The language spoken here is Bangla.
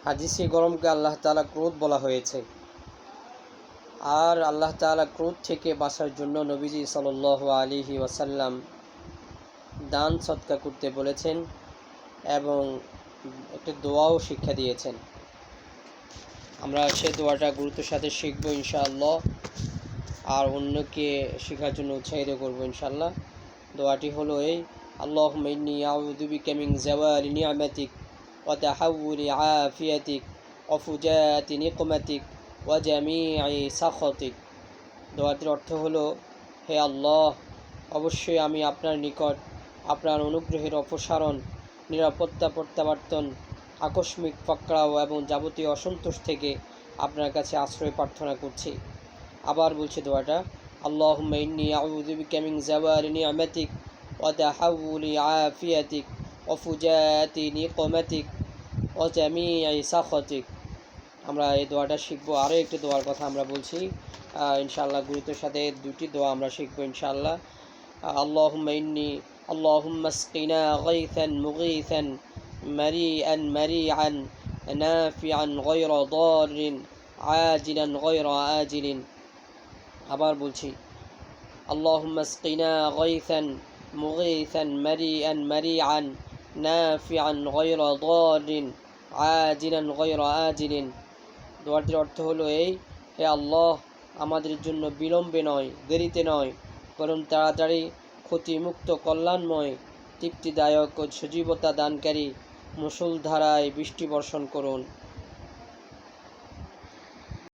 হাদিসে গরমকে আল্লাহ তাআলা ক্রোধ বলা হয়েছে। আর আল্লাহ তাআলা ক্রোধ থেকে বাঁচার জন্য নবীজি সাল্লাল্লাহু আলাইহি ওয়াসাল্লাম দান সদকা করতে বলেছেন এবং একটা দোয়াও শিক্ষা দিয়েছেন। আমরা সে দোয়াটা গুরুত্বের সাথে শিখব ইনশাআল্লাহ, আর অন্যকে শেখার জন্য উৎসাহিত করব ইনশাআল্লাহ। দোয়াটি হলো এই: আল্লাহুম্মা ইন্নী আউযু বিকা মিন যাওয়ালি নি'মাতিক ওয়া তাহাউলি আফিয়াতিক ওয়া ফুজাতি নিকমাতিক ওয়া জামিই সাখাতিক। দোয়াটির অর্থ হলো, হে আল্লাহ, অবশ্যই আমি আপনার নিকট আপনার অনুগ্রহের অপসারণ, নিরাপত্তা প্রত্যাবর্তন, আকস্মিক পাকড়াও এবং যাবতীয় অসন্তোষ থেকে আপনার কাছে আশ্রয় প্রার্থনা করছি। আবার বলছি দোয়াটা: আল্লাহুম্মা ইন্নী আউযু বিকা মিন যাওয়ালি নি'মাতিক ওয়া তাহাউলি আফিয়াতিক ওয়া ফুজাতি নিকমাতিক ওয়া জামিই সাখাতিক। আমরা এই দোয়াটা শিখবো। আরও একটি দোয়ার কথা আমরা বলছি ইনশাআল্লাহ, গুরুত্বের সাথে দুটি দোয়া আমরা শিখবো ইনশাআল্লাহ। আল্লাহুম্মা আসকিনা গাইসান মুগীসান মারিআন মারিআন নাফিআন গায়রা দারিন আজিলান গায়রা আজিলিন। আবার বলছি: আল্লাহুম্মা আসকিনা গাইসান মুগীসান মারিআন মারিআন নাফিআন গায়রা দারিন আজিলান গায়রা আজিলিন। দোয়াটির অর্থ হলো এই: হে আল্লাহ, আমাদের জন্য বিলম্বে নয়, দেরিতে নয়, বরং তাড়াতাড়ি ক্ষতিমুক্ত, কল্যাণময়, তৃপ্তিদায়ক ও সজীবতা দানকারী মুষলধারায় বৃষ্টি বর্ষণ করুন।